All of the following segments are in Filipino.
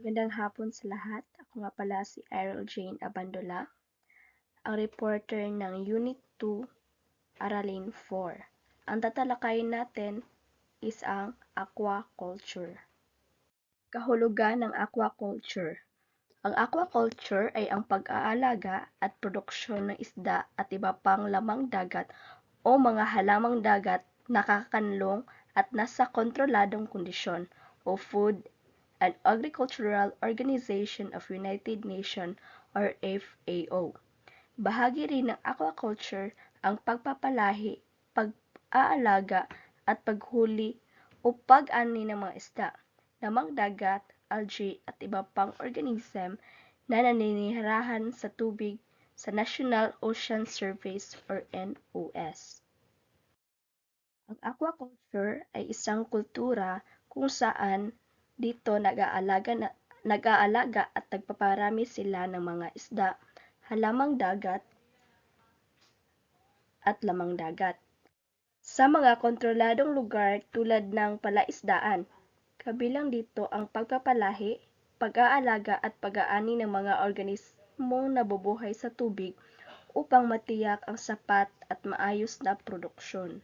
Magandang hapon sa lahat. Ako nga pala si Errol Jane Abandola, ang reporter ng Unit 2, Aralin 4. Ang tatalakayin natin is ang aquaculture. Kahulugan ng aquaculture. Ang aquaculture ay ang pag-aalaga at produksyon ng isda at iba pang lamang dagat o mga halamang dagat na nakakanlong at nasa kontroladong kondisyon o Food and Agricultural Organization of United Nations or FAO. Bahagi rin ng aquaculture ang pagpapalahi, pag-aalaga at paghuli o pag-ani ng mga isda, lamang dagat, algae at iba pang organism na naninirahan sa tubig sa National Ocean Service or NOS. Ang aquaculture ay isang kultura kung saan dito nag-aalaga at nagpaparami sila ng mga isda, halamang dagat at lamang dagat sa mga kontroladong lugar tulad ng palaisdaan. Kabilang dito ang pagpapalahi, pag-aalaga at pag-aani ng mga organismong nabubuhay sa tubig upang matiyak ang sapat at maayos na produksyon.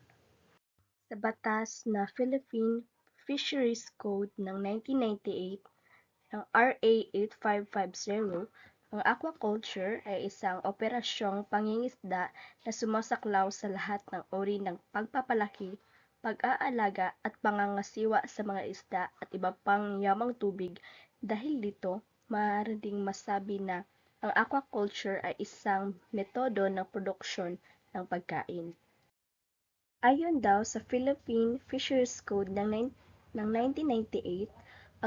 Sa batas na Philippine Fisheries Code ng 1998 ng RA 8550, ang aquaculture ay isang operasyong pangingisda na sumasaklaw sa lahat ng uri ng pagpapalaki, pag-aalaga at pangangasiwa sa mga isda at iba pang yamang tubig. Dahil dito, maaari ding masabi na ang aquaculture ay isang metodo ng produksyon ng pagkain. Ayon daw sa Philippine Fisheries Code ng 1998,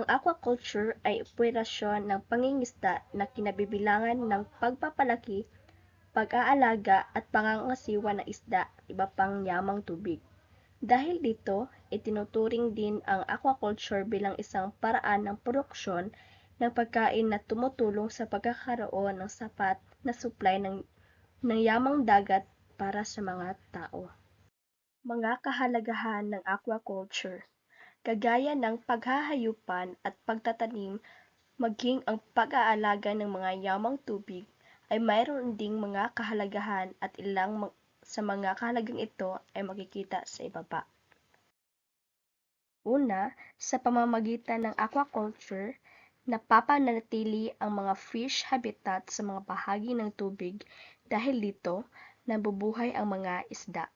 ang aquaculture ay operasyon ng pangingisda na kinabibilangan ng pagpapalaki, pag-aalaga at pangangasiwa ng isda at iba pang yamang tubig. Dahil dito, itinuturing din ang aquaculture bilang isang paraan ng produksyon ng pagkain na tumutulong sa pagkakaroon ng sapat na supply ng yamang dagat para sa mga tao. Mga kahalagahan ng aquaculture, kagaya ng paghahayupan at pagtatanim, maging ang pag-aalaga ng mga yamang tubig ay mayroon ding mga kahalagahan at ilang sa mga kahalagang ito ay makikita sa ibaba. Una, sa pamamagitan ng aquaculture, napapanatili ang mga fish habitat sa mga bahagi ng tubig dahil dito nabubuhay ang mga isda.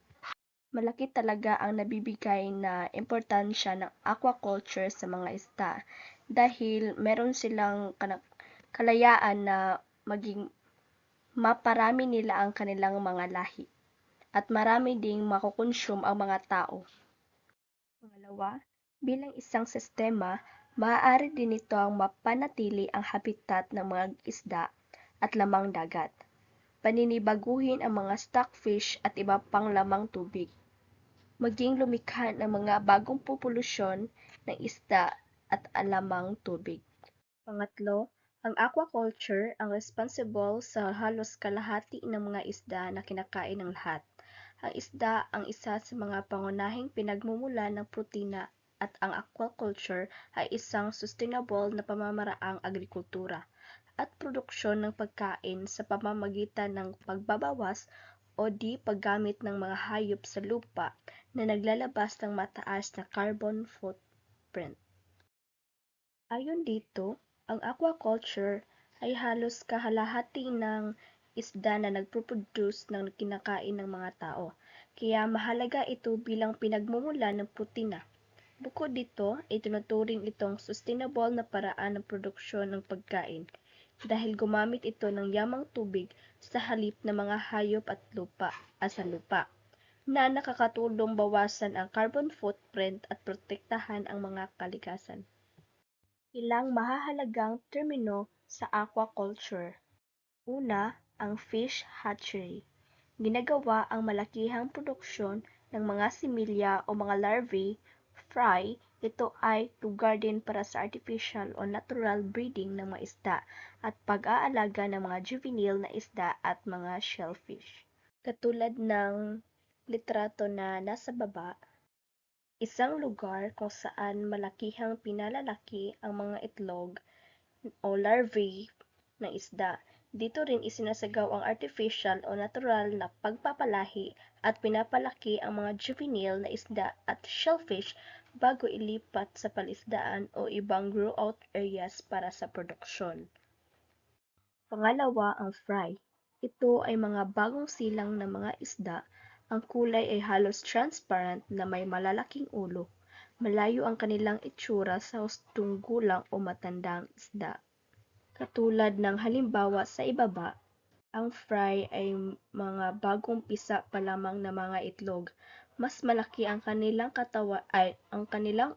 Malaki talaga ang nabibigay na importansya ng aquaculture sa mga isda dahil meron silang kalayaan na maging maparami nila ang kanilang mga lahi at marami ding makukonsume ang mga tao. Pangalawa, bilang isang sistema, maaari din nitong mapanatili ang habitat ng mga isda at lamang dagat, paninibaguhin ang mga stockfish at iba pang lamang tubig, maging lumikha ng mga bagong populasyon ng isda at alamang tubig. Pangatlo, ang aquaculture ang responsible sa halos kalahati ng mga isda na kinakain ng lahat. Ang isda ang isa sa mga pangunahing pinagmumula ng protina at ang aquaculture ay isang sustainable na pamamaraang agrikultura at produksyon ng pagkain sa pamamagitan ng pagbabawas o di paggamit ng mga hayop sa lupa na naglalabas ng mataas na carbon footprint. Ayon dito, ang aquaculture ay halos kalahati ng isda na nagpo-produce ng kinakain ng mga tao, kaya mahalaga ito bilang pinagmumulan ng protina. Bukod dito, itinuturing itong sustainable na paraan ng produksyon ng pagkain dahil gumamit ito ng yamang tubig sa halip ng mga hayop at sa lupa, na nakakatulong bawasan ang carbon footprint at protektahan ang mga kalikasan. Ilang mahahalagang termino sa aquaculture. Una, ang fish hatchery. Ginagawa ang malakihang produksyon ng mga similya o mga larvae, fry. Ito ay lugar din para sa artificial o natural breeding ng mga isda at pag-aalaga ng mga juvenile na isda at mga shellfish. Katulad ng litrato na nasa baba, isang lugar kung saan malakihang pinalalaki ang mga itlog o larvae ng isda. Dito rin isinasagaw ang artificial o natural na pagpapalahi at pinapalaki ang mga juvenile na isda at shellfish bago ilipat sa palisdaan o ibang grow-out areas para sa produksyon. Pangalawa ang fry. Ito ay mga bagong silang na mga isda. Ang kulay ay halos transparent na may malalaking ulo. Malayo ang kanilang itsura sa hustong gulang o matandang isda. Katulad ng halimbawa sa ibaba, ang fry ay mga bagong pisa pa lamang na mga itlog. Mas malaki ang kanilang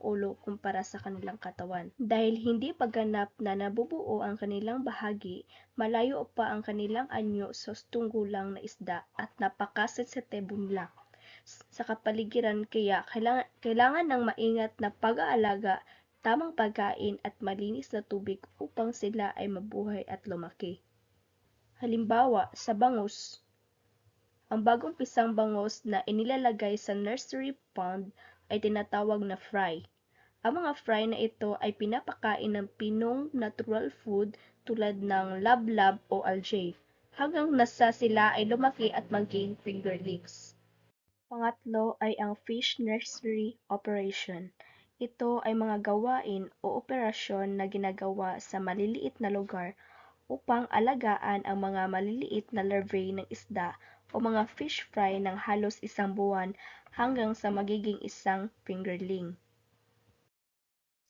ulo kumpara sa kanilang katawan. Dahil hindi pa ganap na nabubuo ang kanilang bahagi, malayo pa ang kanilang anyo sa tunggulang na isda at napaka-sensitibo nila sa kapaligiran kaya kailangan ng maingat na pag-aalaga, tamang pagkain at malinis na tubig upang sila ay mabuhay at lumaki. Halimbawa, sa bangus. Ang bagong pisang bangus na inilalagay sa nursery pond ay tinatawag na fry. Ang mga fry na ito ay pinapakain ng pinong natural food tulad ng lablab o algae, hanggang nasa sila ay lumaki at maging fingerlings. Pangatlo ay ang fish nursery operation. Ito ay mga gawain o operasyon na ginagawa sa maliliit na lugar upang alagaan ang mga maliliit na larvae ng isda o mga fish fry ng halos isang buwan hanggang sa magiging isang fingerling.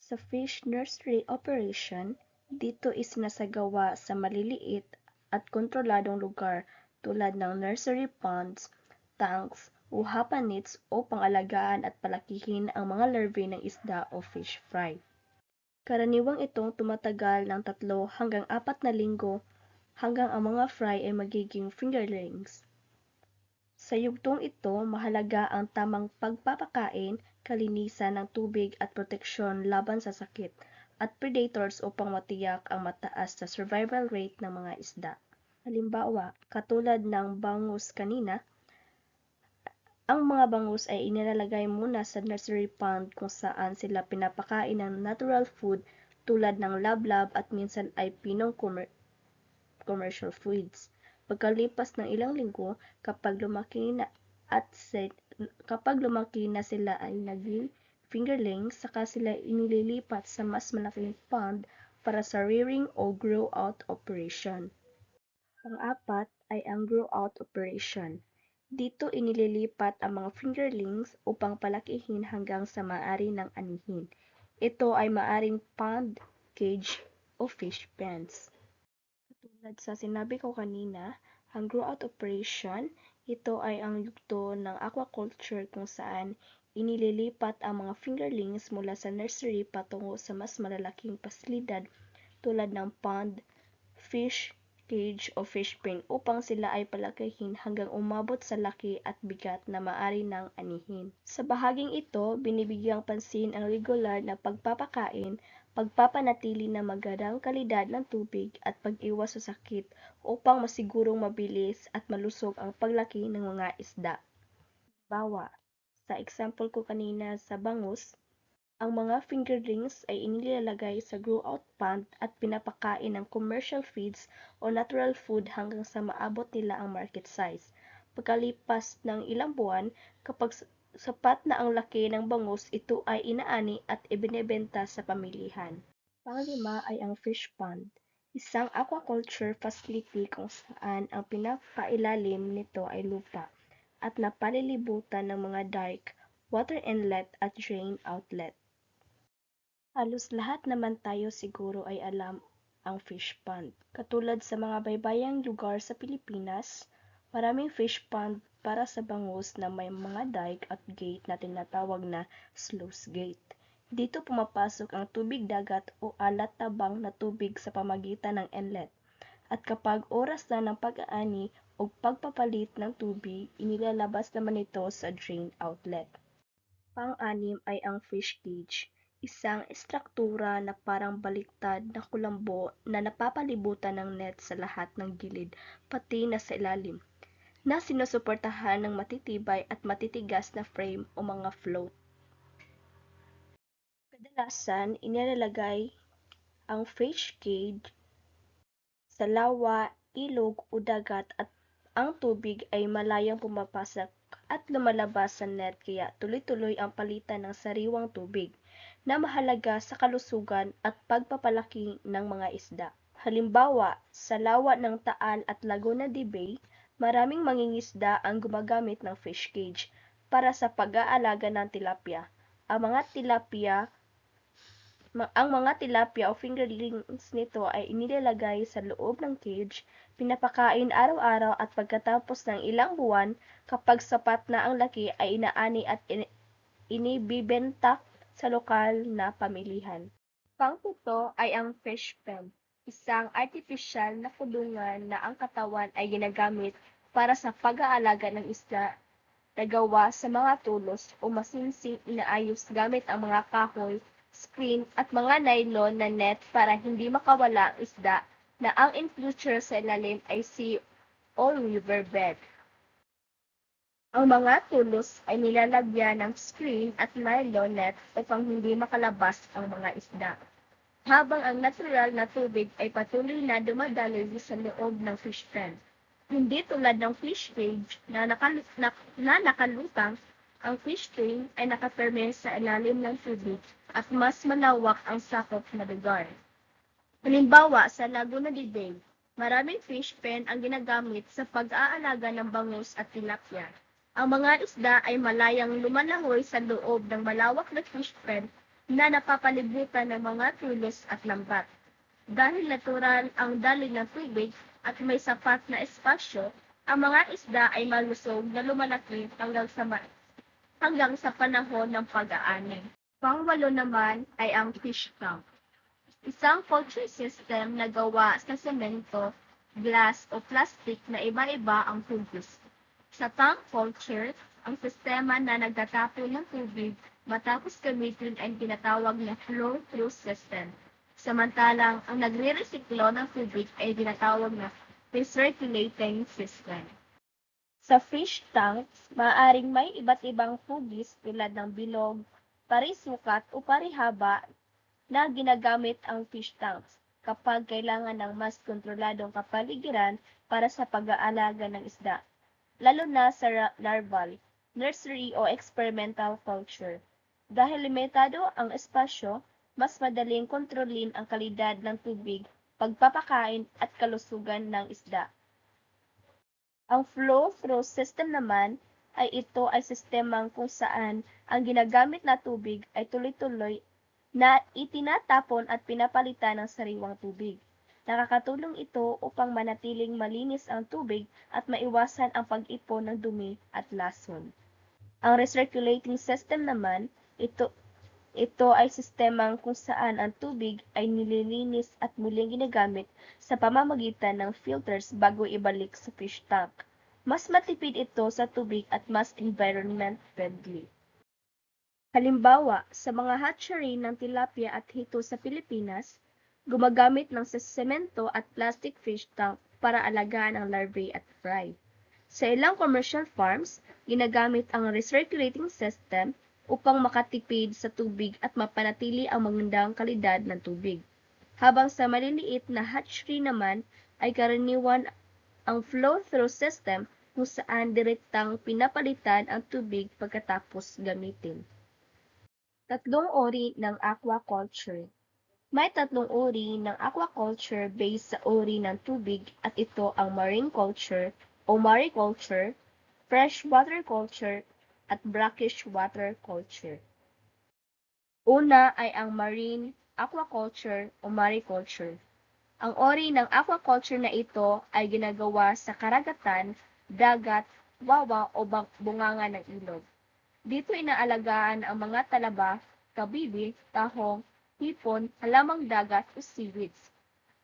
Sa fish nursery operation, dito isinasagawa sa maliliit at kontroladong lugar tulad ng nursery ponds, tanks, o hapanits upang alagaan at palakihin ang mga larvae ng isda o fish fry. Karaniwang itong tumatagal ng 3 hanggang 4 na linggo hanggang ang mga fry ay magiging fingerlings. Sa yugtong ito, mahalaga ang tamang pagpapakain, kalinisan ng tubig at proteksyon laban sa sakit at predators upang matiyak ang mataas na survival rate ng mga isda. Halimbawa, katulad ng bangus kanina, ang mga bangus ay inilalagay muna sa nursery pond kung saan sila pinapakain ng natural food tulad ng lablab at minsan ay pinong commercial foods. Pagkalipas ng ilang linggo, kapag lumaki na sila ay naging fingerlings, saka sila inililipat sa mas malaking pond para sa rearing o grow-out operation. Pang-apat ay ang grow-out operation. Dito inililipat ang mga fingerlings upang palakihin hanggang sa maaari ng anihin. Ito ay maaring pond, cage, o fish pens. Katulad sa sinabi ko kanina, ang grow-out operation, ito ay ang yugto ng aquaculture kung saan inililipat ang mga fingerlings mula sa nursery patungo sa mas malalaking pasilidad tulad ng pond, fish cage o fish pen upang sila ay palakihin hanggang umabot sa laki at bigat na maaari ng anihin. Sa bahaging ito, binibigyang pansin ang regular na pagpapakain, pagpapanatili ng magandang kalidad ng tubig at pag-iwas sa sakit upang masigurong mabilis at malusog ang paglaki ng mga isda. Bawa, sa example ko kanina sa bangus, ang mga fingerlings ay inilalagay sa grow-out pond at pinapakain ng commercial feeds o natural food hanggang sa maabot nila ang market size. Pagkalipas ng ilang buwan, kapag sapat na ang laki ng bangus, ito ay inaani at ibinebenta sa pamilihan. Panglima ay ang fish pond, isang aquaculture facility kung saan ang pinakailalim nito ay lupa at napalilibutan ng mga dike, water inlet at drain outlet. Halos lahat naman tayo siguro ay alam ang fish pond. Katulad sa mga baybayang lugar sa Pilipinas, maraming fish pond para sa bangus na may mga dike at gate na tinatawag na sluice gate. Dito pumapasok ang tubig dagat o alat-tabang na tubig sa pamagitan ng inlet. At kapag oras na ng pag-aani o pagpapalit ng tubig, inilalabas naman ito sa drain outlet. Pang-anim ay ang fish cage, isang estruktura na parang baliktad na kulambo na napapalibutan ng net sa lahat ng gilid, pati na sa ilalim, na sinusuportahan ng matitibay at matitigas na frame o mga float. Kadalasan, inilalagay ang fish cage sa lawa, ilog o dagat at ang tubig ay malayang pumapasok at lumalabas sa net kaya tuloy-tuloy ang palitan ng sariwang tubig na mahalaga sa kalusugan at pagpapalaki ng mga isda. Halimbawa, sa lawa ng Taal at Laguna de Bay, maraming mangingisda ang gumagamit ng fish cage para sa pag-aalaga ng tilapia. Ang mga tilapia o fingerlings nito ay inilalagay sa loob ng cage, pinapakain araw-araw at pagkatapos ng ilang buwan, kapag sapat na ang laki ay inaani at inibibenta sa lokal na pamilihan. Pang-pito ay ang fish pen, isang artipisyal na kulungan na ang katawan ay ginagamit para sa pag-aalaga ng isda na gawa sa mga tulos o masinsing inaayos gamit ang mga kahoy, screen at mga nylon na net para hindi makawala ang isda na ang enclosure sa ilalim ay sea o riverbed. Ang mga tulos ay nilalagyan ng screen at nylon net upang hindi makalabas ang mga isda, habang ang natural na tubig ay patuloy na dumadaloy sa loob ng fish pen. Hindi tulad ng fish cage na nakalutang, ang fish tank ay nakapirme sa ilalim ng tubig at mas malawak ang sakop na lugar. Halimbawa, sa Laguna de Bay, maraming fish pen ang ginagamit sa pag-aalaga ng bangus at tilapia. Ang mga isda ay malayang lumalangoy sa loob ng malawak na fish pen na napapalibutan ng mga tulos at lambat. Dahil natural ang daloy ng tubig at may sapat na espasyo, ang mga isda ay malusog na lumalaki hanggang sa panahon ng pag-aani. Pangwalo naman ay ang fish tank, isang culture system na gawa sa semento, glass o plastic na iba-iba ang hugis. Sa tank culture, ang sistema na nagtatapon ng tubig matapos gamitin ay tinatawag na flow-through system. Samantalang ang nagre-resiklo ng tubig ay tinatawag na recirculating system. Sa fish tanks, maaaring may iba't ibang hugis tulad ng bilog, parisukat o parihaba na ginagamit ang fish tanks kapag kailangan ng mas kontroladong kapaligiran para sa pag-aalaga ng isda, lalo na sa larval, nursery o experimental culture. Dahil limitado ang espasyo, mas madaling kontrolin ang kalidad ng tubig, pagpapakain at kalusugan ng isda. Ang flow-through system naman ito ay sistemang kung saan ang ginagamit na tubig ay tuloy-tuloy na itinatapon at pinapalitan ng sariwang tubig. Nakakatulong ito upang manatiling malinis ang tubig at maiwasan ang pag-ipon ng dumi at lason. Ang recirculating system naman, ito ay sistemang kung saan ang tubig ay nililinis at muling ginagamit sa pamamagitan ng filters bago ibalik sa fish tank. Mas matipid ito sa tubig at mas environment friendly. Halimbawa, sa mga hatchery ng tilapia at hito sa Pilipinas, gumagamit ng semento at plastic fish tank para alagaan ang larvae at fry. Sa ilang commercial farms, ginagamit ang recirculating system upang makatipid sa tubig at mapanatili ang magandang kalidad ng tubig. Habang sa maliliit na hatchery naman ay karaniwan ang flow-through system kung saan direktang pinapalitan ang tubig pagkatapos gamitin. Tatlong uri ng aquaculture. May tatlong uri ng aquaculture based sa uri ng tubig at ito ang marine culture o mariculture, freshwater culture, at brackish water culture. Una ay ang marine aquaculture o mariculture. Ang uri ng aquaculture na ito ay ginagawa sa karagatan, dagat, wawa o bunganga ng ilog. Dito inaalagaan ang mga talaba, kabibi, tahong, hipon, halamang dagat o seaweeds,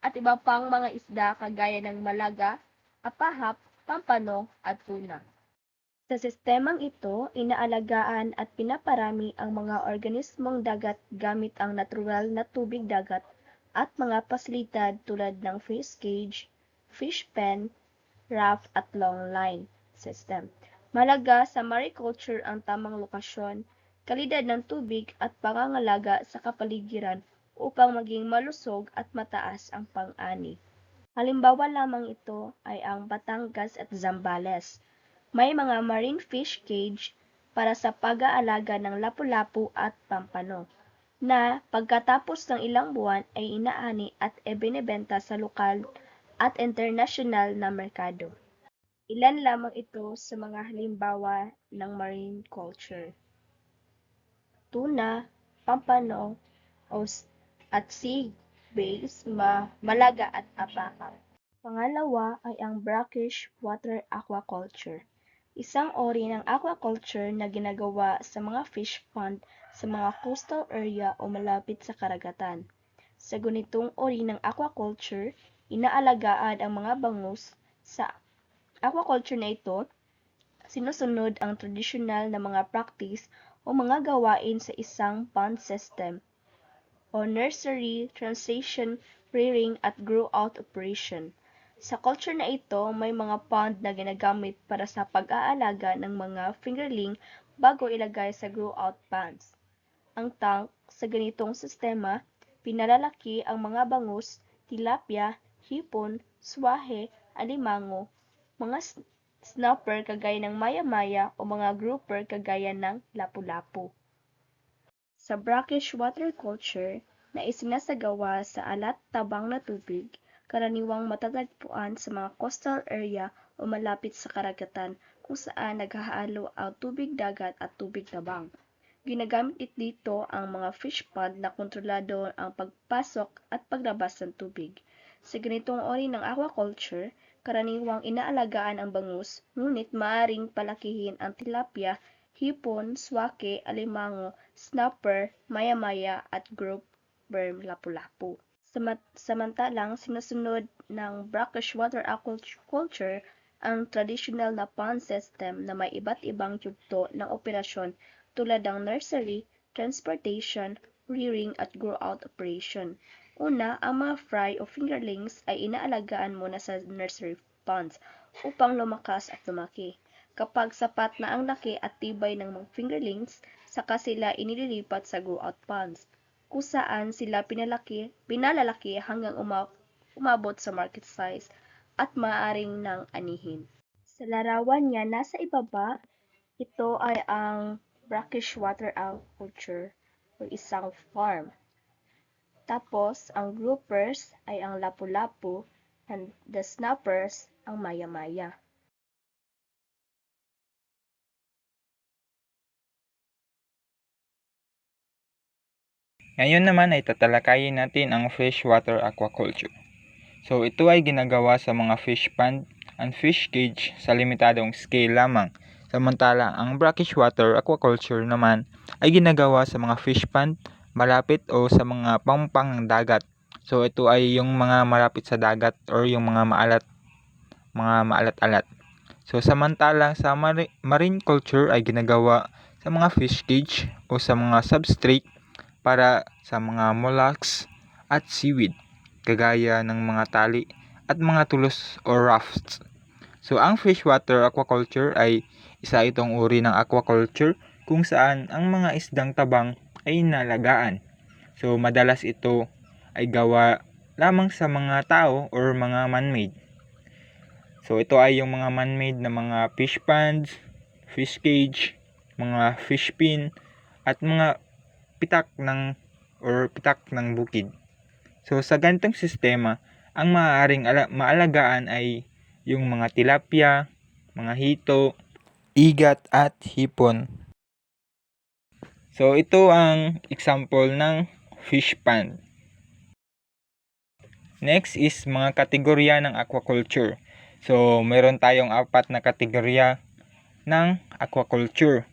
at iba pang mga isda kagaya ng malaga, apahap, pampano, at tuna. Sa sistemang ito, inaalagaan at pinaparami ang mga organismong dagat gamit ang natural na tubig dagat at mga pasilidad tulad ng fish cage, fish pen, raft at long line system. Mahalaga sa mariculture ang tamang lokasyon, kalidad ng tubig at pangangalaga sa kapaligiran upang maging malusog at mataas ang pang-ani. Halimbawa lamang ito ay ang Batangas at Zambales. May mga marine fish cage para sa pag-aalaga ng lapu-lapu at pampano, na pagkatapos ng ilang buwan ay inaani at ibinebenta sa lokal at internasyonal na merkado. Ilan lamang ito sa mga halimbawa ng marine culture: tuna, pampano, at sea bass, malaga at apaka. Pangalawa ay ang brackish water aquaculture, isang uri ng aquaculture na ginagawa sa mga fish pond sa mga coastal area o malapit sa karagatan. Sa ganitong uri ng aquaculture, inaalagaan ang mga bangus. Sa aquaculture na ito, sinusunod ang tradisyonal na mga practice o mga gawain sa isang pond system o nursery, transition, rearing at grow-out operation. Sa culture na ito, may mga pond na ginagamit para sa pag-aalaga ng mga fingerling bago ilagay sa grow-out ponds. Ang tank sa ganitong sistema, pinalalaki ang mga bangus, tilapia, hipon, swahe, alimango, mga snapper kagaya ng maya-maya o mga grouper kagaya ng lapu-lapu. Sa brackish water culture na isinasagawa sa alat-tabang na tubig, karaniwang matatagpuan sa mga coastal area o malapit sa karagatan kung saan naghahalo ang tubig dagat at tubig tabang. Ginagamit dito ang mga fish pond na kontrolado ang pagpasok at paglabas ng tubig. Sa ganitong uri ng aquaculture, karaniwang inaalagaan ang bangus, ngunit maaaring palakihin ang tilapia, hipon, swake, alimango, snapper, maya-maya at grouper lapu-lapu. Samantalang sinusunod ng brackish water aquaculture ang traditional na pond system na may iba't ibang yugto ng operasyon tulad ng nursery, transportation, rearing at grow-out operation. Una, ang mga fry o fingerlings ay inaalagaan muna sa nursery ponds upang lumakas at lumaki. Kapag sapat na ang laki at tibay ng mga fingerlings, saka sila inililipat sa grow-out ponds, kung saan sila pinalalaki hanggang umabot sa market size at maaaring nang anihin. Sa larawan niya nasa ibaba, ito ay ang brackish water aquaculture o isang farm. Tapos, ang groupers ay ang lapu-lapu and the snappers ang maya-maya. Ngayon naman ay tatalakayin natin ang freshwater aquaculture. So ito ay ginagawa sa mga fish pond and fish cage sa limitadong scale lamang. Samantala, ang brackish water aquaculture naman ay ginagawa sa mga fish pond malapit o sa mga pampang dagat. So ito ay yung mga malapit sa dagat or yung mga maalat-alat. So samantalang sa marine culture ay ginagawa sa mga fish cage o sa mga substrate para sa mga mollusks at seaweed, kagaya ng mga tali at mga tulos o rafts. So ang freshwater aquaculture ay isa itong uri ng aquaculture kung saan ang mga isdang tabang ay inalagaan. So madalas ito ay gawa lamang sa mga tao or mga man-made. So ito ay yung mga man-made na mga fish ponds, fish cage, mga fish pin at mga pitak ng bukid. So sa ganitong sistema, ang maaaring maalagaan ay yung mga tilapia, mga hito, igat at hipon. So ito ang example ng fish pond. Next is mga kategorya ng aquaculture. So meron tayong 4 na kategorya ng aquaculture.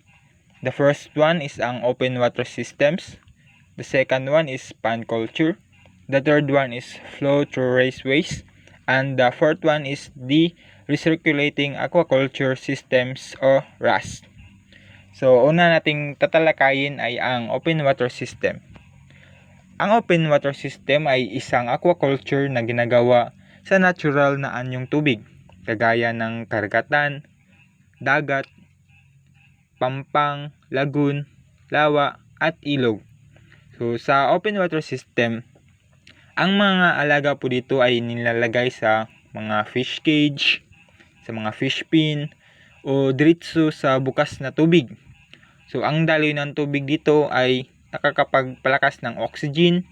The first one is ang open water systems. The second one is pond culture. The third one is flow through raceways. And the fourth one is the recirculating aquaculture systems o RAS. So, una nating tatalakayin ay ang open water system. Ang open water system ay isang aquaculture na ginagawa sa natural na anyong tubig, kagaya ng karagatan, dagat, pampang, lagoon, lawa, at ilog. So sa open water system, ang mga alaga po dito ay nilalagay sa mga fish cage, sa mga fish pin, o diretso sa bukas na tubig. So ang daloy ng tubig dito ay nakakapagpalakas ng oxygen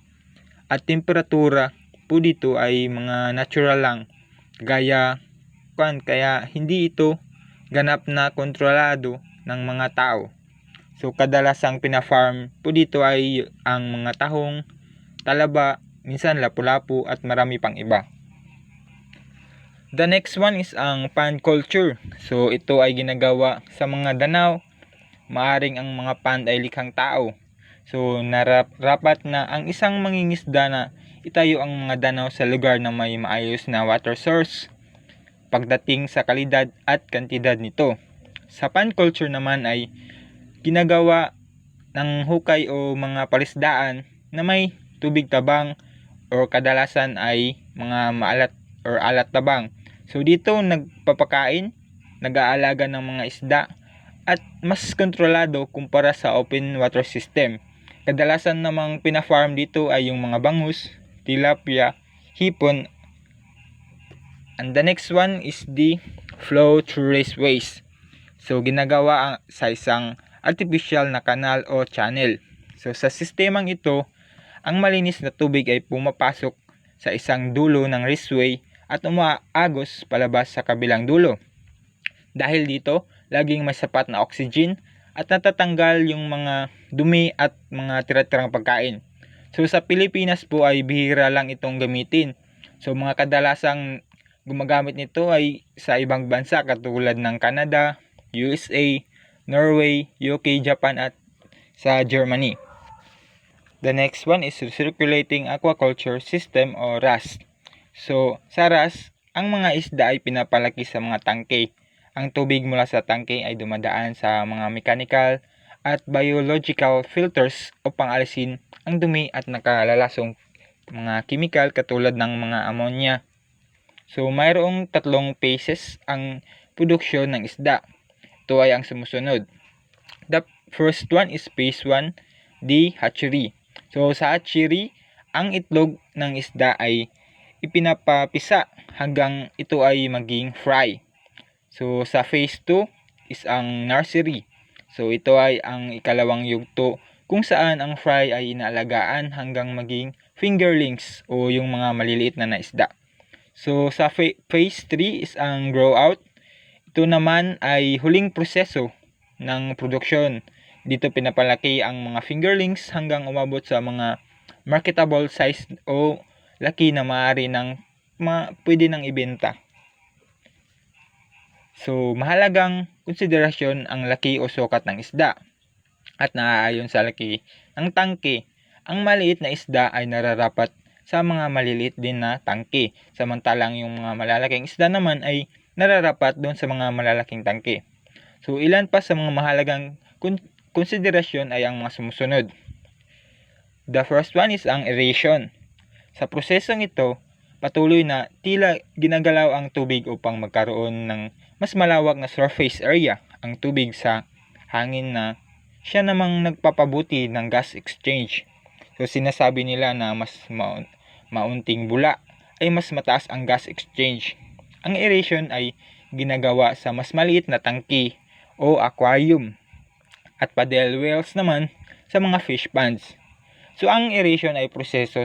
at temperatura po dito ay mga natural lang. Kaya hindi ito ganap na kontrolado ng mga tao. So kadalasang pina-farm po dito ay ang mga tahong, talaba, minsan lapu-lapu at marami pang iba. The next one is ang pond culture. So ito ay ginagawa sa mga danaw. Maaring ang mga pond ay likhang tao. So narapat na ang isang mangingisda na itayo ang mga danaw sa lugar na may maayos na water source pagdating sa kalidad at kantidad nito. Sa pond culture naman ay ginagawa ng hukay o mga palisdaan na may tubig tabang o kadalasan ay mga maalat or alat tabang. So dito nagpapakain, nag-aalaga ng mga isda at mas kontrolado kumpara sa open water system. Kadalasan namang pina-farm dito ay yung mga bangus, tilapia, hipon. And the next one is the flow through raceways. So ginagawa sa isang artificial na kanal o channel. So sa sistemang ito, ang malinis na tubig ay pumapasok sa isang dulo ng raceway at umaagos palabas sa kabilang dulo. Dahil dito, laging may sapat na oxygen at natatanggal yung mga dumi at mga tira-tirang pagkain. So sa Pilipinas po ay bihira lang itong gamitin. So mga kadalasang gumagamit nito ay sa ibang bansa katulad ng Canada, USA, Norway, UK, Japan at sa Germany. The next one is recirculating aquaculture system o RAS. So sa RAS, ang mga isda ay pinapalaki sa mga tangke. Ang tubig mula sa tangke ay dumadaan sa mga mechanical at biological filters upang alisin ang dumi at nakalalasong mga chemical katulad ng mga ammonia. So mayroong tatlong phases ang produksyon ng isda. Ito ay ang sumusunod. The first one is phase 1, the hatchery. So sa hatchery, ang itlog ng isda ay ipinapapisa hanggang ito ay maging fry. So sa phase 2 is ang nursery. So ito ay ang ikalawang yugto kung saan ang fry ay inaalagaan hanggang maging fingerlings o yung mga maliliit na isda. So sa phase 3 is ang grow out. Ito naman ay huling proseso ng produksyon. Dito pinapalaki ang mga fingerlings hanggang umabot sa mga marketable size o laki na maaari ng pwede nang ibenta. So mahalagang konsiderasyon ang laki o sukat ng isda at naaayon sa laki ng tangke. Ang maliit na isda ay nararapat sa mga maliliit din na tangke, samantalang yung mga malalaking isda naman ay nararapat doon sa mga malalaking tangke. So ilan pa sa mga mahalagang konsiderasyon ay ang mga sumusunod. The first one is ang aeration. Sa prosesong ito, patuloy na tila ginagalaw ang tubig upang magkaroon ng mas malawak na surface area ang tubig sa hangin na siya namang nagpapabuti ng gas exchange. So sinasabi nila na mas maunting bula ay mas mataas ang gas exchange. Ang aeration ay ginagawa sa mas maliit na tangke o aquarium at paddle wells naman sa mga fish ponds. So ang aeration ay proseso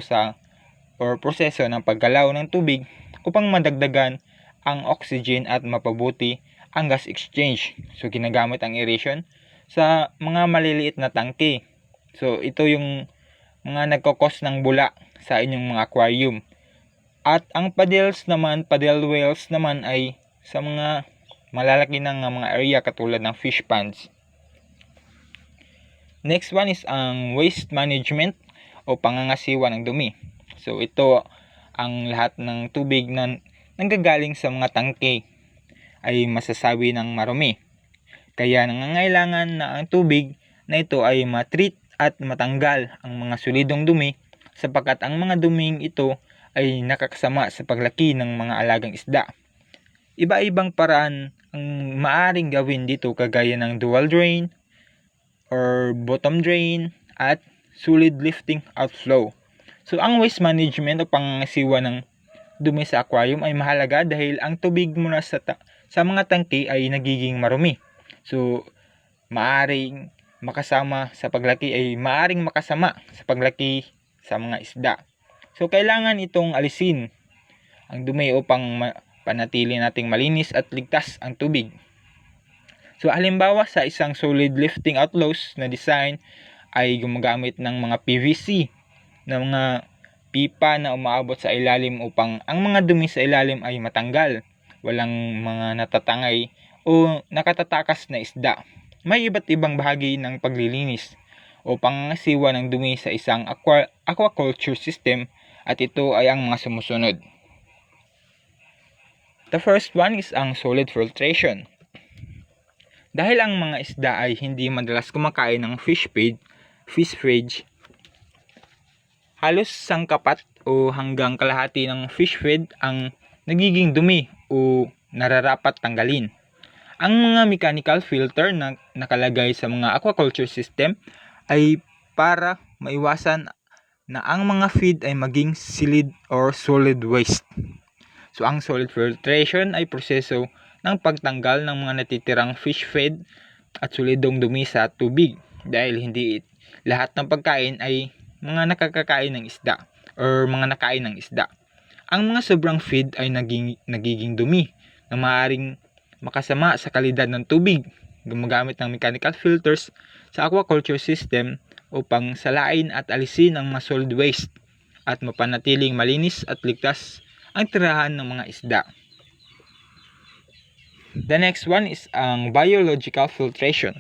ng paggalaw ng tubig upang madagdagan ang oxygen at mapabuti ang gas exchange. So ginagamit ang aeration sa mga maliliit na tangke. So ito yung mga nagkakos ng bula sa inyong mga aquarium. At ang paddle wells naman ay sa mga malalaki ng mga area katulad ng fish ponds. Next one is ang waste management o pangangasiwa ng dumi. So ito ang lahat ng tubig na nanggagaling sa mga tangke ay masasabi ng marumi. Kaya nangangailangan na ang tubig na ito ay matreat at matanggal ang mga solidong dumi sapagkat ang mga duming ito ay nakakasama sa paglaki ng mga alagang isda. Iba-ibang paraan ang maaring gawin dito kagaya ng dual drain or bottom drain at solid lifting outflow. So ang waste management o pangangasiwa ng dumi sa aquarium ay mahalaga dahil ang tubig mula sa mga tangke ay nagiging marumi. So maaring makasama sa paglaki sa mga isda. So kailangan itong alisin ang dumi upang panatili nating malinis at ligtas ang tubig. So halimbawa sa isang solid lifting outflows na design ay gumagamit ng mga PVC na mga pipa na umaabot sa ilalim upang ang mga dumi sa ilalim ay matanggal. Walang mga natatangay o nakatatakas na isda. May iba't ibang bahagi ng paglilinis o pangangasiwa ng dumi sa isang aquaculture system at ito ay ang mga sumusunod. The first one is ang solid filtration. Dahil ang mga isda ay hindi madalas kumakain ng fish feed, halos sangkapat o hanggang kalahati ng fish feed ang nagiging dumi o nararapat tanggalin. Ang mga mechanical filter na nakalagay sa mga aquaculture system ay para maiwasan na ang mga feed ay maging silid or solid waste. So ang solid filtration ay proseso ng pagtanggal ng mga natitirang fish feed at solidong dumi sa tubig dahil hindi lahat ng pagkain ay mga nakakakain ng isda or mga nakain ng isda. Ang mga sobrang feed ay nagiging dumi na maaaring makasama sa kalidad ng tubig. Gumagamit ng mechanical filters sa aquaculture system upang salain at alisin ang mga solid waste at mapanatiling malinis at ligtas ang tirahan ng mga isda. The next one is ang biological filtration.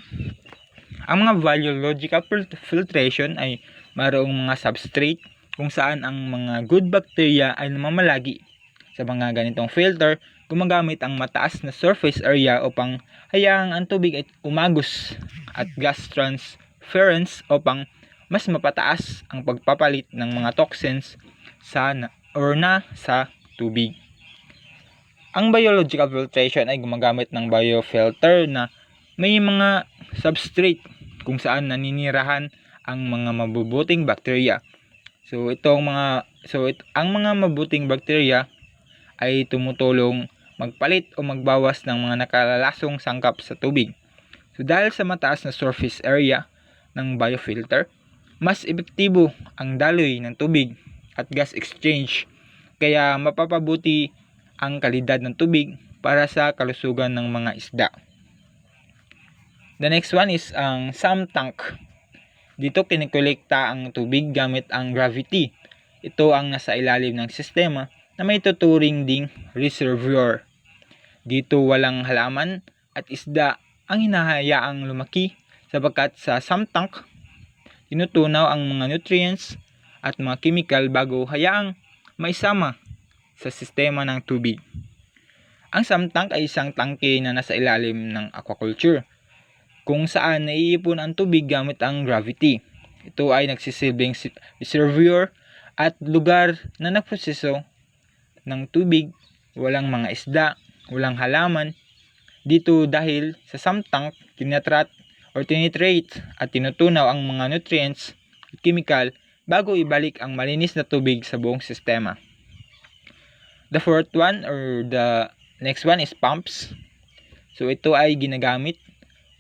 Ang mga biological filtration ay mayroong mga substrate kung saan ang mga good bacteria ay namamalagi. Sa mga ganitong filter, gumagamit ang mataas na surface area upang hayaang ang tubig ay umagos at gas transference upang mas mapataas ang pagpapalit ng mga toxins sa tubig. Ang biological filtration ay gumagamit ng biofilter na may mga substrate kung saan naninirahan ang mga mabubuting bakterya. Ang mga mabuting bakterya ay tumutulong magpalit o magbawas ng mga nakalalasong sangkap sa tubig. So dahil sa mataas na surface area ng biofilter, mas epektibo ang daloy ng tubig at gas exchange, kaya mapapabuti ang kalidad ng tubig para sa kalusugan ng mga isda. The next one is ang sump tank. Dito kinikolekta ang tubig gamit ang gravity. Ito ang nasa ilalim ng sistema na may tuturing ding reservoir. Dito walang halaman at isda ang hinahayaang lumaki sapagkat sa sump tank, tinutunaw ang mga nutrients at mga chemical bago hayaang maisama sa sistema ng tubig. Ang sump tank ay isang tangke na nasa ilalim ng aquaculture kung saan naiipon ang tubig gamit ang gravity. Ito ay nagsisilbing reservoir at lugar na nagproseso ng tubig, walang mga isda, walang halaman. Dito dahil sa sump tank, tinitrate at tinutunaw ang mga nutrients at chemical bago ibalik ang malinis na tubig sa buong sistema. The fourth one or the next one is pumps. So ito ay ginagamit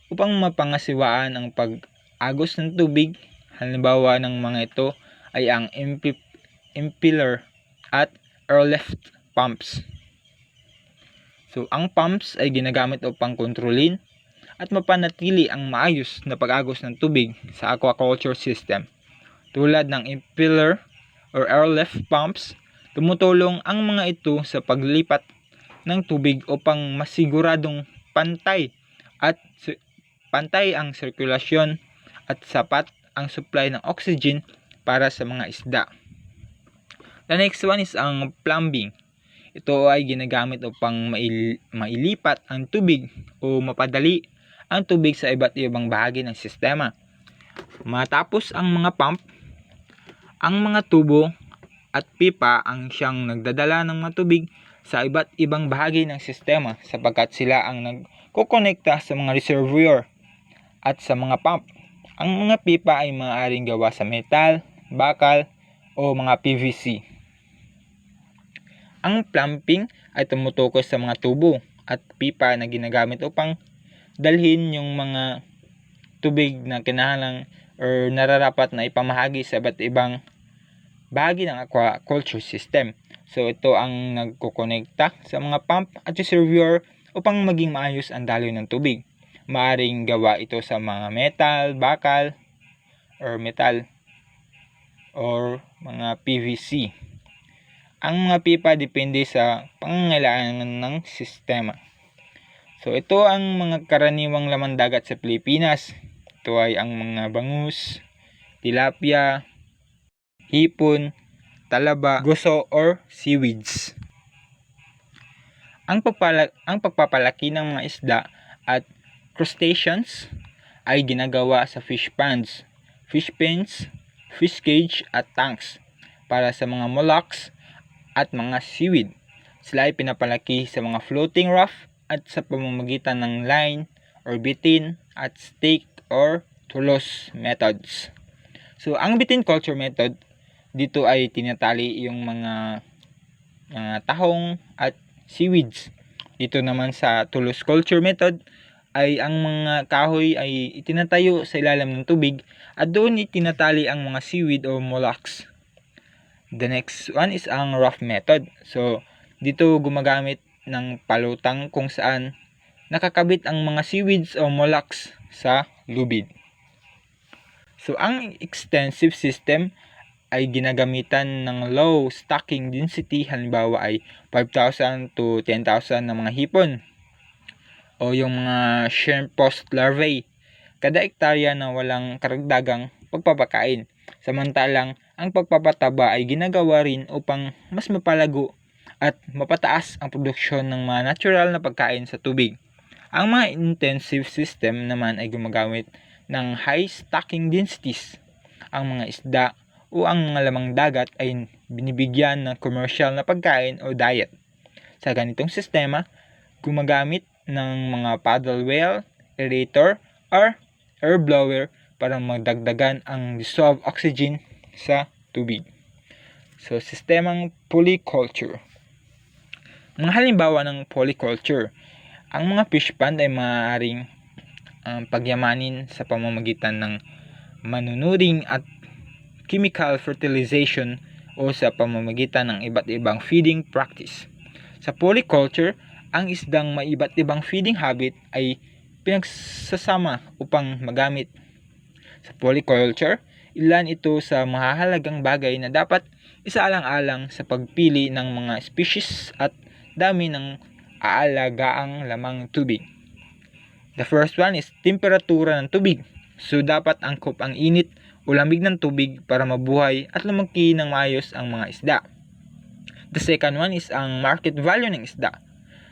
upang mapangasiwaan ang pag-agos ng tubig. Halimbawa ng mga ito ay ang impeller at airlift pumps. So ang pumps ay ginagamit upang kontrolin at mapanatili ang maayos na pag-agos ng tubig sa aquaculture system. Tulad ng impeller or airlift pumps, tumutulong ang mga ito sa paglipat ng tubig upang masiguradong pantay ang sirkulasyon at sapat ang supply ng oxygen para sa mga isda. The next one is ang plumbing. Ito ay ginagamit upang mailipat ang tubig o mapadali ang tubig sa iba't ibang bahagi ng sistema. Matapos ang mga pump, ang mga tubo at pipa ang siyang nagdadala ng mga tubig sa iba't ibang bahagi ng sistema sapagkat sila ang nagkokonekta sa mga reservoir at sa mga pump. Ang mga pipa ay maaaring gawa sa metal, bakal, o mga PVC. Ang plumbing ay tumutukoy sa mga tubo at pipa na ginagamit upang dalhin yung mga tubig na kinahanglan or nararapat na ipamahagi sa iba't ibang bahagi ng aquaculture system. So ito ang nagkukonekta sa mga pump at reservoir upang maging maayos ang daloy ng tubig. Maaring gawa ito sa mga metal, bakal, or mga PVC. Ang mga pipa depende sa pangangailangan ng sistema. So ito ang mga karaniwang laman dagat sa Pilipinas. Ito ay ang mga bangus, tilapia, hipon, talaba, guso or seaweeds. Ang pagpapalaki ng mga isda at crustaceans ay ginagawa sa fish ponds, fish pens, fish cage at tanks. Para sa mga mollusks at mga seaweed, sila ay pinapalaki sa mga floating raft at sa pamamagitan ng line or bitin at stake or tulos methods. So ang bitin culture method, dito ay tinatali yung mga tahong at seaweeds. Dito naman sa tulos culture method ay ang mga kahoy ay itinatayo sa ilalim ng tubig at doon itinatali ang mga seaweed o mollusks. The next one is ang raft method. So dito gumagamit ng palutang kung saan nakakabit ang mga seaweeds o mollusks sa lubid. So ang extensive system ay ginagamitan ng low stocking density, halimbawa ay 5,000 to 10,000 na mga hipon o yung mga shrimp post larvae kada ektarya na walang karagdagang pagpapakain. Samantalang ang pagpapataba ay ginagawa rin upang mas mapalago at mapataas ang produksyon ng mga natural na pagkain sa tubig. Ang mga intensive system naman ay gumagamit ng high stocking densities. Ang mga isda o ang mga lamang dagat ay binibigyan ng commercial na pagkain o diet. Sa ganitong sistema, gumagamit ng mga paddle wheel, aerator, or air blower para magdagdagan ang dissolved oxygen sa tubig. So, sistemang polyculture. Mga halimbawa ng polyculture, ang mga fish pond ay maaaring pagyamanin sa pamamagitan ng manunuring at chemical fertilization o sa pamamagitan ng iba't ibang feeding practice. Sa polyculture, ang isdang may iba't ibang feeding habit ay pinagsasama upang magamit. Sa polyculture, ilan ito sa mahahalagang bagay na dapat isaalang-alang sa pagpili ng mga species at dami ng aalagaang lamang tubig. The first one is temperatura ng tubig. So dapat angkop ang init o lamig ng tubig para mabuhay at lumaki ng maayos ang mga isda. The second one is ang market value ng isda.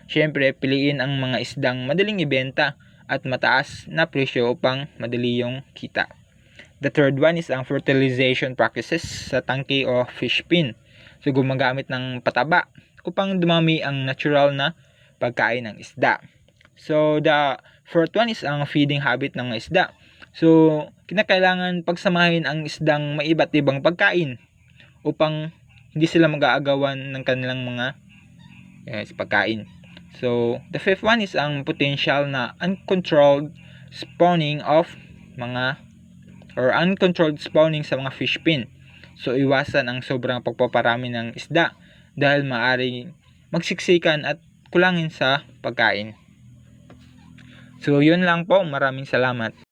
Siyempre, piliin ang mga isdang madaling ibenta at mataas na presyo upang madali yung kita. The third one is ang fertilization practices sa tangke o fish pen. So gumagamit ng pataba upang dumami ang natural na pagkain ng isda. So the fourth one is ang feeding habit ng isda. So kinakailangan pagsamahin ang isdang may iba't ibang pagkain upang hindi sila mag-aagawan ng kanilang mga pagkain. So the fifth one is ang potential na uncontrolled spawning sa mga fish pen. So iwasan ang sobrang pagpaparami ng isda dahil maaaring magsiksikan at kulangin sa pagkain. So yun lang po, maraming salamat.